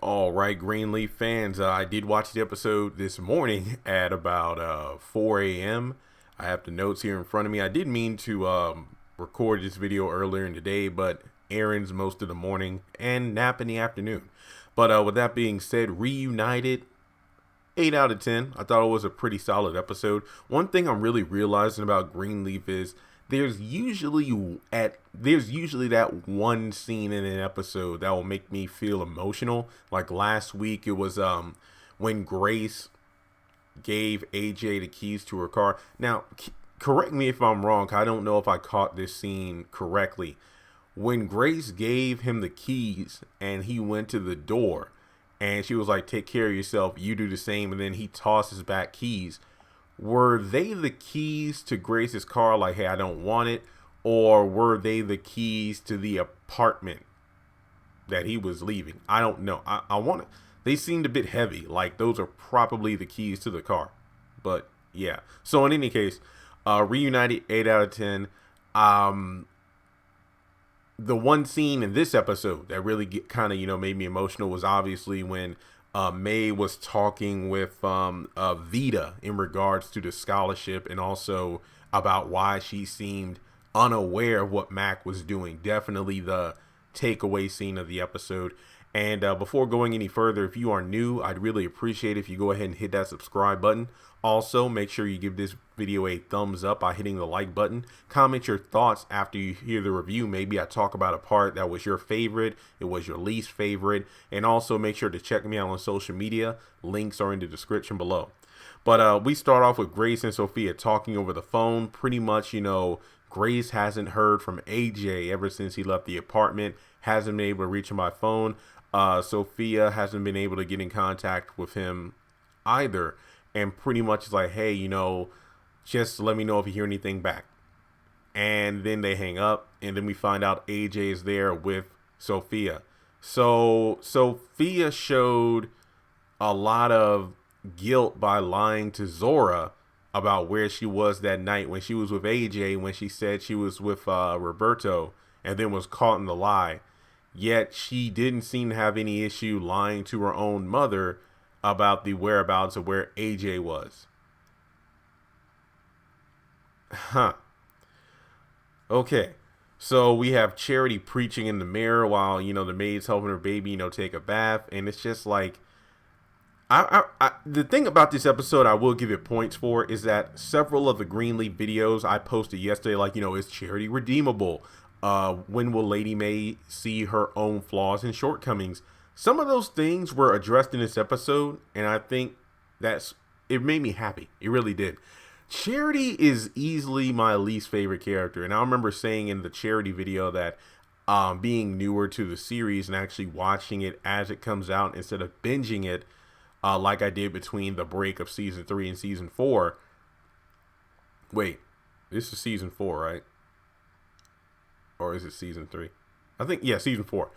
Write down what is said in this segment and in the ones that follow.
All right, Greenleaf fans, I did watch the episode this morning at about 4 a.m. I have the notes here in front of me. I did mean to record this video earlier in the day, but errands most of the morning and nap in the afternoon. But with that being said, Reunited, 8 out of 10. I thought it was a pretty solid episode. One thing I'm really realizing about Greenleaf is there's usually that one scene in an episode that will make me feel emotional. Like last week, it was when Grace gave AJ the keys to her car. Now, correct me if I'm wrong, 'cause I don't know if I caught this scene correctly. When Grace gave him the keys and he went to the door and she was like, "Take care of yourself, you do the same," and then he tosses back keys. Were they the keys to Grace's car, like, "Hey, I don't want it," or were they the keys to the apartment that he was leaving? I don't know. I want to. They seemed a bit heavy, like those are probably the keys to the car. But yeah. So in any case, Reunited, 8 out of 10. The one scene in this episode that really kind of made me emotional was obviously when May was talking with Vita in regards to the scholarship and also about why she seemed unaware of what Mac was doing. Definitely the takeaway scene of the episode. And before going any further, if you are new, I'd really appreciate if you go ahead and hit that subscribe button. Also, make sure you give this video a thumbs up by hitting the like button. Comment your thoughts after you hear the review. Maybe I talk about a part that was your favorite, it was your least favorite. And also make sure to check me out on social media. Links are in the description below. But we start off with Grace and Sophia talking over the phone. Pretty much, Grace hasn't heard from AJ ever since he left the apartment. Hasn't been able to reach him by phone. Sophia hasn't been able to get in contact with him either. And pretty much is like, "Hey, just let me know if you hear anything back." And then they hang up. And then we find out AJ is there with Sophia. So Sophia showed a lot of guilt by lying to Zora about where she was that night when she was with AJ, when she said she was with Roberto and then was caught in the lie. Yet she didn't seem to have any issue lying to her own mother about the whereabouts of where AJ was. Okay. So we have Charity preaching in the mirror while, the maid's helping her baby, take a bath. And it's just like, the thing about this episode I will give it points for is that several of the Greenleaf videos I posted yesterday, like, is Charity redeemable? When will Lady May see her own flaws and shortcomings? Some of those things were addressed in this episode, and I think it made me happy. It really did. Charity is easily my least favorite character, and I remember saying in the Charity video that being newer to the series and actually watching it as it comes out instead of binging it like I did between the break of season 3 and season 4. Wait, this is season 4, right? Or is it season 3? I think, yeah, season 4.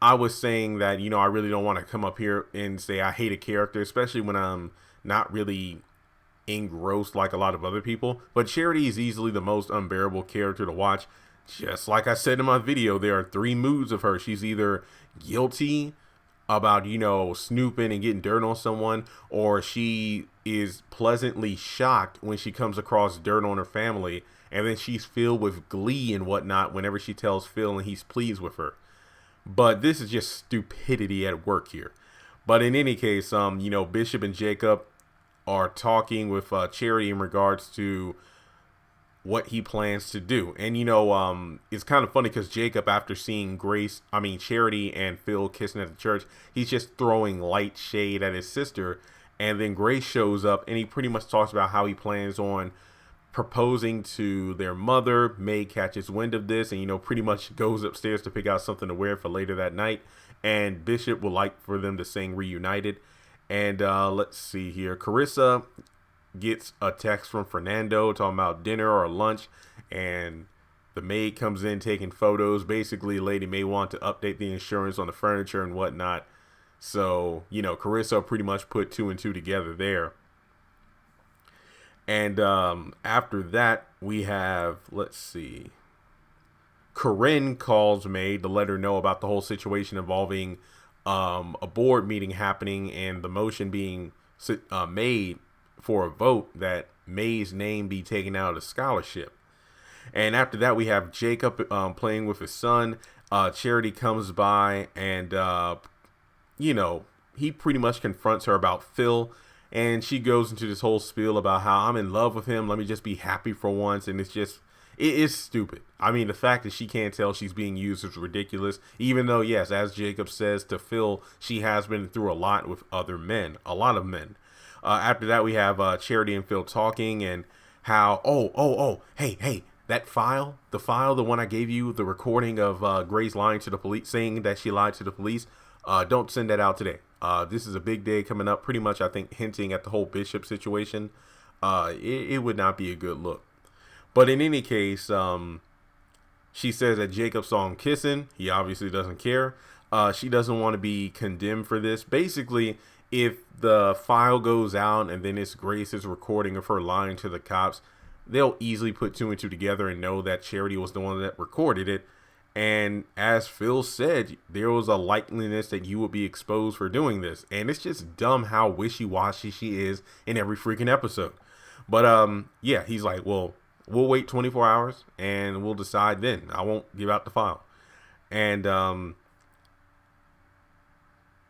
I was saying that, I really don't want to come up here and say I hate a character, especially when I'm not really engrossed like a lot of other people. But Charity is easily the most unbearable character to watch. Just like I said in my video, there are 3 moods of her. She's either guilty about, snooping and getting dirt on someone, or she is pleasantly shocked when she comes across dirt on her family, and then she's filled with glee and whatnot whenever she tells Phil and he's pleased with her. But this is just stupidity at work here. But in any case, Bishop and Jacob are talking with Charity in regards to what he plans to do. And, it's kind of funny because Jacob, after seeing Charity and Phil kissing at the church, he's just throwing light shade at his sister. And then Grace shows up and he pretty much talks about how he plans on proposing to their mother. May catches wind of this and, pretty much goes upstairs to pick out something to wear for later that night. And Bishop would like for them to sing Reunited. And let's see here. Carissa gets a text from Fernando talking about dinner or lunch. And the maid comes in taking photos. Basically, Lady May want to update the insurance on the furniture and whatnot. So, Carissa pretty much put 2 and 2 together there. And after that, we have, let's see, Carden calls May to let her know about the whole situation involving a board meeting happening and the motion being made for a vote that May's name be taken out of the scholarship. And after that, we have Jacob playing with his son. Charity comes by and, he pretty much confronts her about Phil. And she goes into this whole spiel about how I'm in love with him. Let me just be happy for once. And it is stupid. I mean, the fact that she can't tell she's being used is ridiculous. Even though, yes, as Jacob says to Phil, she has been through a lot with other men, a lot of men. After that, we have Charity and Phil talking and how, hey, that file, the one I gave you, the recording of Grace lying to the police, saying that she lied to the police, don't send that out today. This is a big day coming up, pretty much, I think, hinting at the whole Bishop situation. It would not be a good look. But in any case, she says that Jacob saw him kissing. He obviously doesn't care. She doesn't want to be condemned for this. Basically, if the file goes out and then it's Grace's recording of her lying to the cops, they'll easily put two and two together and know that Charity was the one that recorded it. And as Phil said, there was a likeliness that you would be exposed for doing this. And it's just dumb how wishy-washy she is in every freaking episode. But yeah, he's like, well, we'll wait 24 hours and we'll decide then. I won't give out the file. And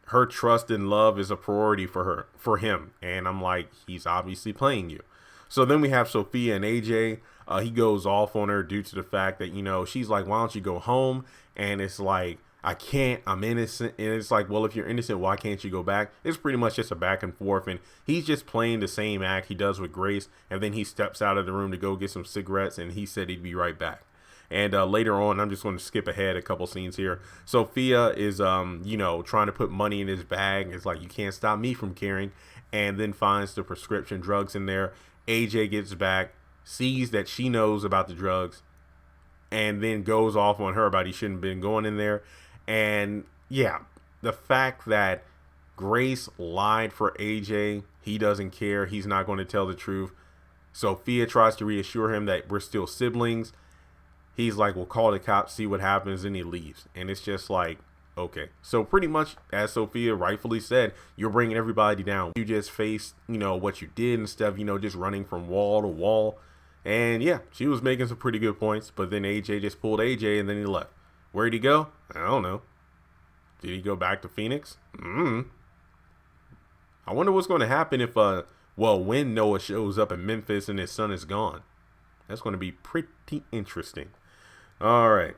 her trust and love is a priority for him. And I'm like, he's obviously playing you. So then we have Sophia and AJ. He goes off on her due to the fact that, she's like, why don't you go home? And it's like, I can't, I'm innocent. And it's like, well, if you're innocent, why can't you go back? It's pretty much just a back and forth. And he's just playing the same act he does with Grace. And then he steps out of the room to go get some cigarettes. And he said he'd be right back. And later on, I'm just going to skip ahead a couple scenes here. Sophia is, trying to put money in his bag. It's like, you can't stop me from caring. And then finds the prescription drugs in there. AJ gets back, sees that she knows about the drugs, and then goes off on her about he shouldn't have been going in there. And yeah, the fact that Grace lied for AJ, he doesn't care. He's not going to tell the truth. Sophia tries to reassure him that we're still siblings. He's like, we'll call the cops, see what happens, and he leaves. And it's just like, okay. So pretty much, as Sophia rightfully said, you're bringing everybody down. You just faced, what you did instead of, just running from wall to wall. And yeah, she was making some pretty good points. But then AJ just pulled AJ and then he left. Where'd he go? I don't know. Did he go back to Phoenix? I wonder what's going to happen if, when Noah shows up in Memphis and his son is gone. That's going to be pretty interesting. All right.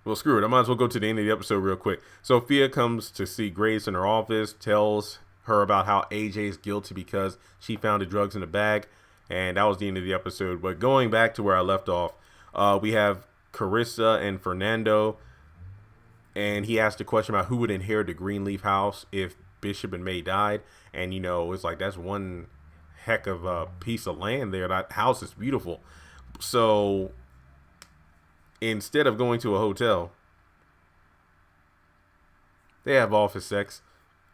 Well, screw it. I might as well go to the end of the episode real quick. Sophia comes to see Grace in her office, tells her about how AJ is guilty because she found the drugs in the bag. And that was the end of the episode. But going back to where I left off, we have Carissa and Fernando. And he asked a question about who would inherit the Greenleaf house if Bishop and May died. And, it's like that's one heck of a piece of land there. That house is beautiful. So instead of going to a hotel, they have office sex.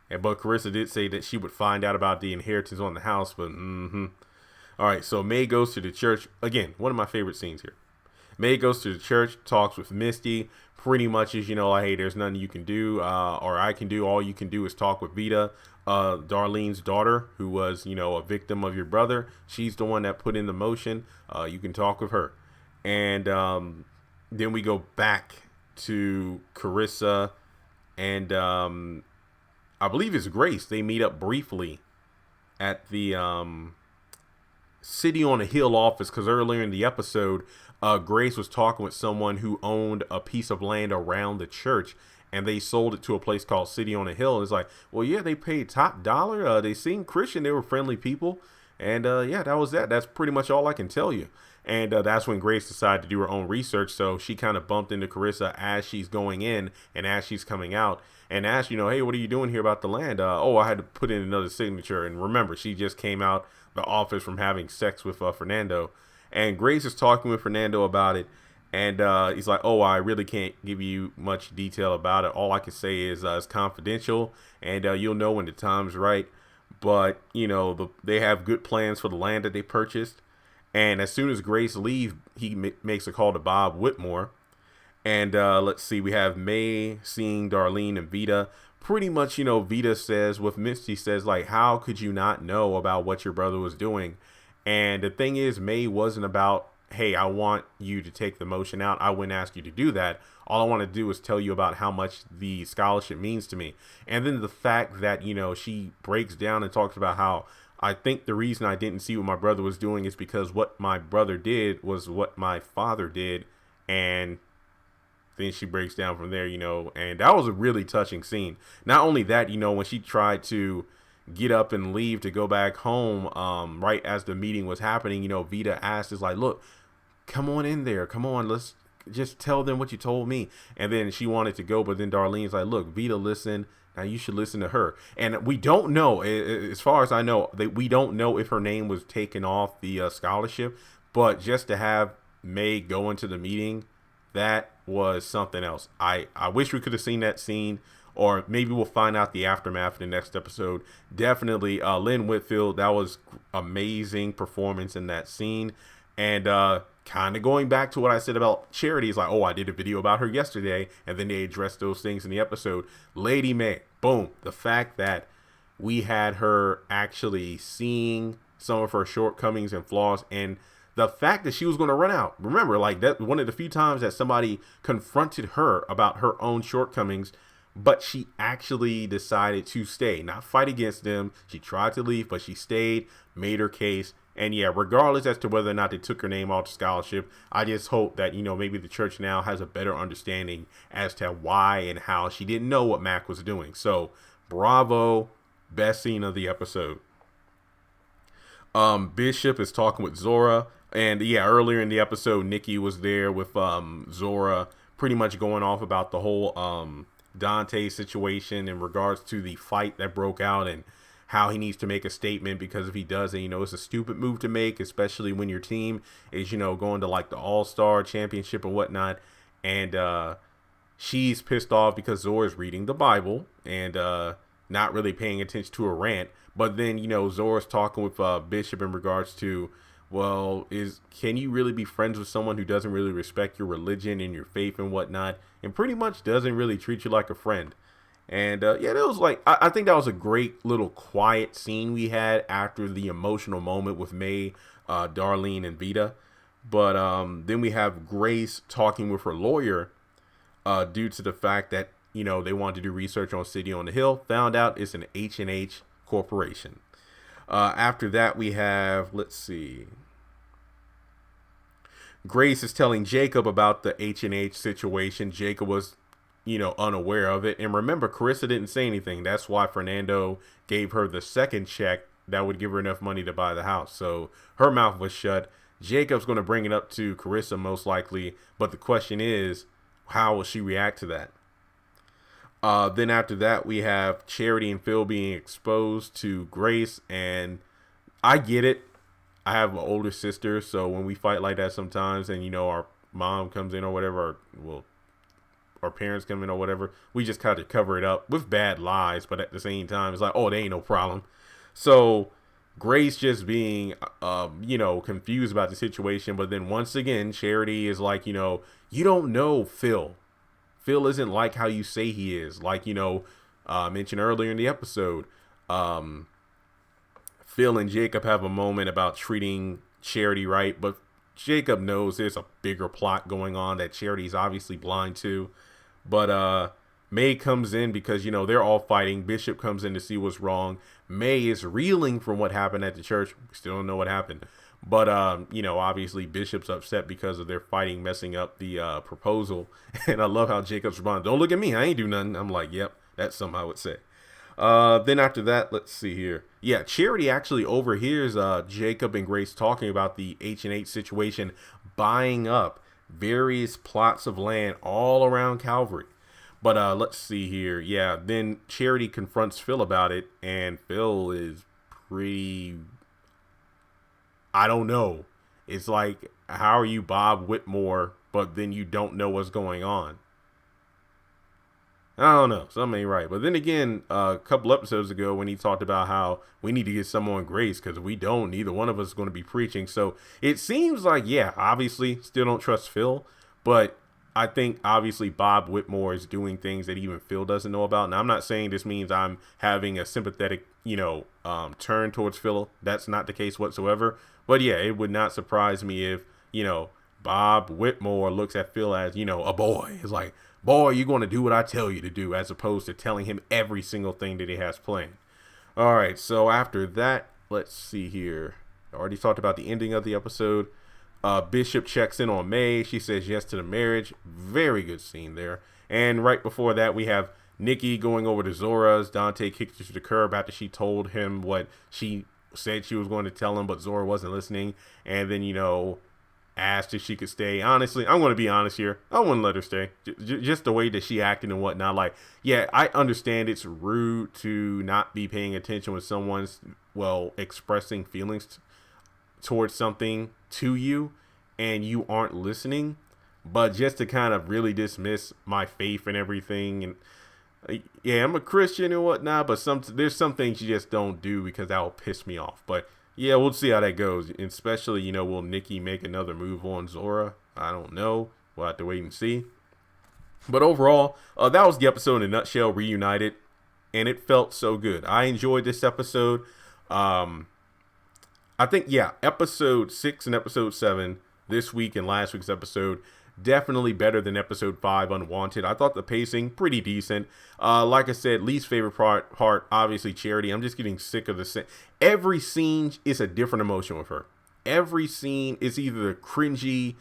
But Carissa did say that she would find out about the inheritance on the house. But all right, so May goes to the church. Again, one of my favorite scenes here. May goes to the church, talks with Misty. Pretty much is, like, hey, there's nothing you can do or I can do. All you can do is talk with Vita, Darlene's daughter, who was, a victim of your brother. She's the one that put in the motion. You can talk with her. And then we go back to Carissa and I believe it's Grace. They meet up briefly at the City on a Hill office because earlier in the episode, Grace was talking with someone who owned a piece of land around the church and they sold it to a place called City on a Hill. And it's like, well, yeah, they paid top dollar. They seemed Christian. They were friendly people. And yeah, that was that. That's pretty much all I can tell you. And that's when Grace decided to do her own research. So she kind of bumped into Carissa as she's going in and as she's coming out and asked, hey, what are you doing here about the land? I had to put in another signature. And remember, she just came out the office from having sex with Fernando. And Grace is talking with Fernando about it. And he's like, I really can't give you much detail about it. All I can say is it's confidential and you'll know when the time's right. But, they have good plans for the land that they purchased. And as soon as Grace leaves, he makes a call to Bob Whitmore. And let's see, we have May seeing Darlene and Vita. Pretty much, Vita says, with Misty says, like, how could you not know about what your brother was doing? And the thing is, May wasn't about, hey, I want you to take the motion out. I wouldn't ask you to do that. All I want to do is tell you about how much the scholarship means to me. And then the fact that, she breaks down and talks about how I think the reason I didn't see what my brother was doing is because what my brother did was what my father did. And then she breaks down from there, and that was a really touching scene. Not only that, when she tried to get up and leave to go back home, right as the meeting was happening, Vita asked, is like, look, come on in there. Come on, let's just tell them what you told me. And then she wanted to go, but then Darlene's like, look, Vita, listen. Now you should listen to her. And we don't know, as far as I know, we don't know if her name was taken off the scholarship, but just to have May go into the meeting, that was something else. I wish we could have seen that scene, or maybe we'll find out the aftermath in the next episode. Definitely, Lynn Whitfield, that was amazing performance in that scene. And kind of going back to what I said about Charity, is like, oh, I did a video about her yesterday, and then they addressed those things in the episode. Lady May, boom, the fact that we had her actually seeing some of her shortcomings and flaws, and the fact that she was going to run out. Remember, like, that one of the few times that somebody confronted her about her own shortcomings, but she actually decided to stay, not fight against them. She tried to leave, but she stayed, made her case. And yeah, regardless as to whether or not they took her name off the scholarship, I just hope that, maybe the church now has a better understanding as to why and how she didn't know what Mac was doing. So bravo, best scene of the episode. Bishop is talking with Zora. And yeah, earlier in the episode, Nikki was there with Zora, pretty much going off about the whole Dante situation in regards to the fight that broke out and how he needs to make a statement, because if he doesn't, it's a stupid move to make, especially when your team is, going to like the All-Star Championship and whatnot. And she's pissed off because Zora's reading the Bible and not really paying attention to a rant. But then, Zora's talking with Bishop in regards to, well, can you really be friends with someone who doesn't really respect your religion and your faith and whatnot, and pretty much doesn't really treat you like a friend? And yeah, that was like, I think that was a great little quiet scene we had after the emotional moment with May, Darlene, and Vita. But then we have Grace talking with her lawyer due to the fact that, they wanted to do research on City on the Hill. Found out it's an H&H corporation. After that, we have, let's see, Grace is telling Jacob about the H&H situation. Jacob was, unaware of it. And remember, Carissa didn't say anything. That's why Fernando gave her the second check that would give her enough money to buy the house. So her mouth was shut. Jacob's going to bring it up to Carissa most likely. But the question is, how will she react to that? Then after that, we have Charity and Phil being exposed to Grace. And I get it. I have an older sister, so when we fight like that sometimes, and our mom comes in or whatever, our parents come in or whatever, we just kind of cover it up with bad lies, but at the same time, it's like, oh, there ain't no problem. So Grace just being, confused about the situation, but then once again, Charity is like, you don't know Phil. Phil isn't like how you say he is. Like, mentioned earlier in the episode, Phil and Jacob have a moment about treating Charity right, but Jacob knows there's a bigger plot going on that Charity's obviously blind to. But May comes in because, they're all fighting. Bishop comes in to see what's wrong. May is reeling from what happened at the church. We still don't know what happened. But, obviously Bishop's upset because of their fighting messing up the proposal. And I love how Jacob's responds, don't look at me, I ain't do nothing. I'm like, yep, that's something I would say. Then after that, let's see here. Yeah, Charity actually overhears Jacob and Grace talking about the H&H situation, buying up various plots of land all around Calvary. But let's see here. Yeah, then Charity confronts Phil about it, and Phil is pretty, I don't know. It's like, how are you Bob Whitmore, but then you don't know what's going on? I don't know. Something ain't right. But then again, a couple episodes ago when he talked about how we need to get someone Grace because we don't, neither one of us is going to be preaching. So it seems like, yeah, obviously still don't trust Phil. But I think obviously Bob Whitmore is doing things that even Phil doesn't know about. And I'm not saying this means I'm having a sympathetic, turn towards Phil. That's not the case whatsoever. But yeah, it would not surprise me if, Bob Whitmore looks at Phil as, a boy. It's like, boy, you're going to do what I tell you to do, as opposed to telling him every single thing that he has planned. All right, so after that, let's see here. I already talked about the ending of the episode. Bishop checks in on May. She says yes to the marriage. Very good scene there. And right before that, we have Nikki going over to Zora's. Dante kicks her to the curb after she told him what she said she was going to tell him, but Zora wasn't listening. And then, asked if she could stay. Honestly, I'm going to be honest here. I wouldn't let her stay. Just the way that she acted and whatnot. Like, yeah, I understand it's rude to not be paying attention when someone's, expressing feelings towards something to you and you aren't listening. But just to kind of really dismiss my faith and everything. And yeah, I'm a Christian and whatnot, but there's some things you just don't do because that will piss me off. But yeah, we'll see how that goes. And especially, will Nikki make another move on Zora? I don't know. We'll have to wait and see. But overall, that was the episode in a nutshell, Reunited. And it felt so good. I enjoyed this episode. I think, episode 6 and episode 7 this week and last week's episode, definitely better than episode 5, Unwanted. I thought the pacing pretty decent. Like I said, least favorite part, obviously Charity. I'm just getting sick of the scene. Every scene is a different emotion with her. Every scene is either the cringy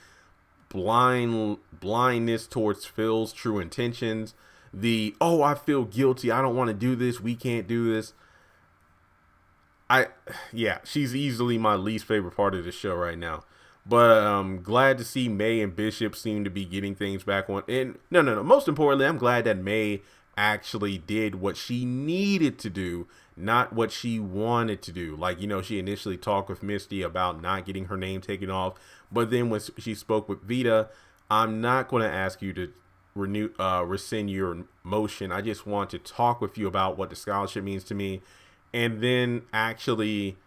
blindness towards Phil's true intentions, I feel guilty, I don't want to do this, we can't do this. She's easily my least favorite part of the show right now. But I'm glad to see May and Bishop seem to be getting things back on. And no. Most importantly, I'm glad that May actually did what she needed to do, not what she wanted to do. Like, she initially talked with Misty about not getting her name taken off. But then when she spoke with Vita, I'm not going to ask you to rescind your motion. I just want to talk with you about what the scholarship means to me. And then actually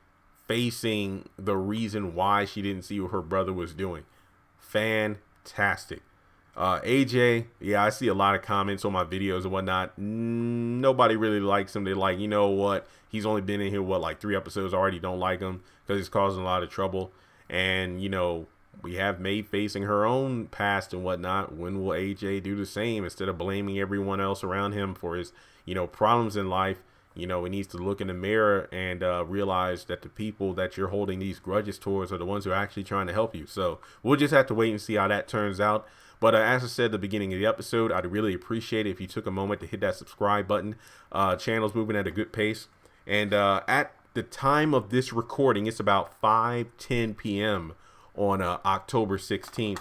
facing the reason why she didn't see what her brother was doing. Fantastic. AJ, I see a lot of comments on my videos and whatnot. Nobody really likes him. They're like, you know what? He's only been in here, 3 episodes already. Don't like him because he's causing a lot of trouble. And, we have May facing her own past and whatnot. When will AJ do the same instead of blaming everyone else around him for his, problems in life? He needs to look in the mirror and realize that the people that you're holding these grudges towards are the ones who are actually trying to help you. So we'll just have to wait and see how that turns out. But as I said at the beginning of the episode, I'd really appreciate it if you took a moment to hit that subscribe button. Channel's moving at a good pace. And at the time of this recording, it's about 5:10 p.m. on October 16th.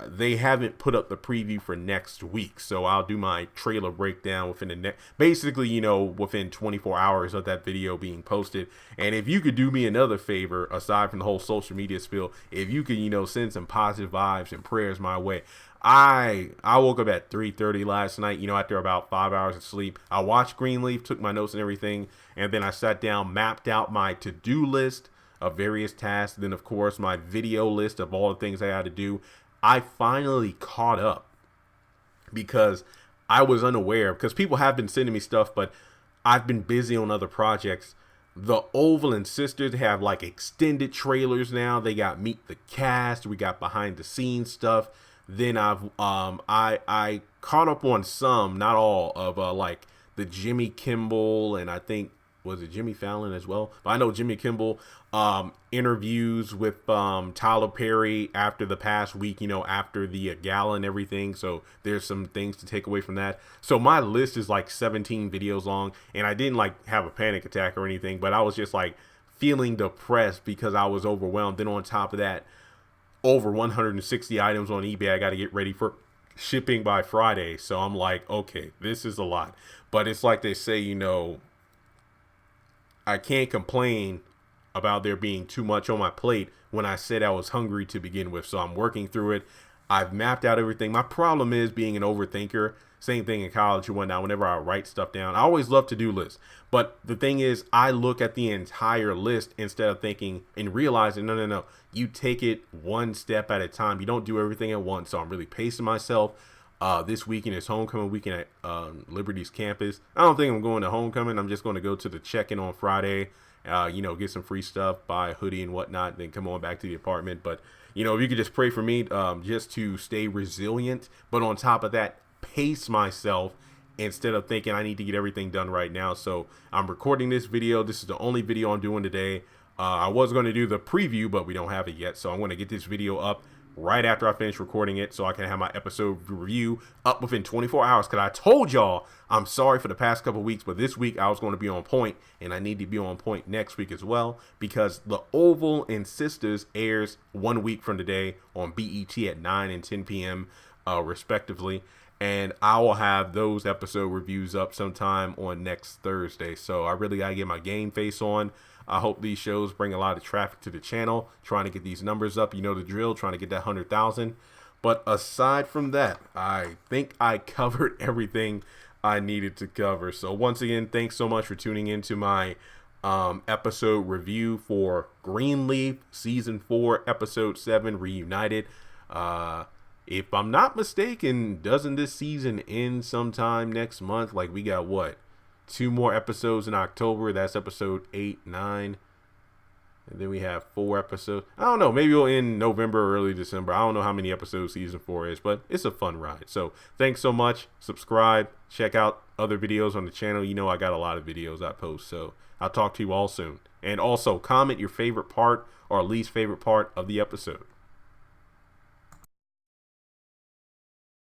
They haven't put up the preview for next week, so I'll do my trailer breakdown within within 24 hours of that video being posted. And if you could do me another favor, aside from the whole social media spill, if you could, send some positive vibes and prayers my way. I woke up at 3:30 last night, after about 5 hours of sleep. I watched Greenleaf, took my notes and everything, and then I sat down, mapped out my to-do list of various tasks. Then, of course, my video list of all the things I had to do. I finally caught up because I was unaware, because people have been sending me stuff, but I've been busy on other projects. The Oval and Sisters have extended trailers now. They got Meet the Cast. We got behind the scenes stuff. Then I caught up on some, not all, of the Jimmy Kimmel, and I think, was it Jimmy Fallon as well? But I know Jimmy Kimmel interviews with Tyler Perry after the past week, after the gala and everything. So there's some things to take away from that. So my list is 17 videos long, and I didn't have a panic attack or anything, but I was just feeling depressed because I was overwhelmed. Then on top of that, over 160 items on eBay I got to get ready for shipping by Friday. So I'm okay, this is a lot. But it's like they say, I can't complain about there being too much on my plate when I said I was hungry to begin with. So I'm working through it. I've mapped out everything. My problem is being an overthinker. Same thing in college and whatnot. Whenever I write stuff down, I always love to do lists. But the thing is, I look at the entire list instead of thinking and realizing, no. You take it one step at a time. You don't do everything at once. So I'm really pacing myself. This weekend is homecoming weekend at Liberty's campus. I don't think I'm going to homecoming. I'm just going to go to the check-in on Friday. Get some free stuff, buy a hoodie and whatnot, then come on back to the apartment. But, if you could just pray for me just to stay resilient. But on top of that, pace myself instead of thinking I need to get everything done right now. So I'm recording this video. This is the only video I'm doing today. I was going to do the preview, but we don't have it yet. So I'm going to get this video up right after I finish recording it so I can have my episode review up within 24 hours. Because I told y'all, I'm sorry for the past couple weeks, but this week I was going to be on point, and I need to be on point next week as well, because The Oval and Sisters airs 1 week from today on BET at 9 and 10 p.m. Respectively. And I will have those episode reviews up sometime on next Thursday. So I really got to get my game face on. I hope these shows bring a lot of traffic to the channel, trying to get these numbers up. You know the drill, trying to get that 100,000. But aside from that, I think I covered everything I needed to cover. So once again, thanks so much for tuning into my episode review for Greenleaf Season 4, Episode 7, Reunited. If I'm not mistaken, doesn't this season end sometime next month? Like, we got what? 2 more episodes in October. That's episode 8, 9. And then we have 4 episodes. I don't know. Maybe it'll end November or early December. I don't know how many episodes season 4 is, but it's a fun ride. So thanks so much. Subscribe. Check out other videos on the channel. I got a lot of videos I post. So I'll talk to you all soon. And also comment your favorite part or least favorite part of the episode.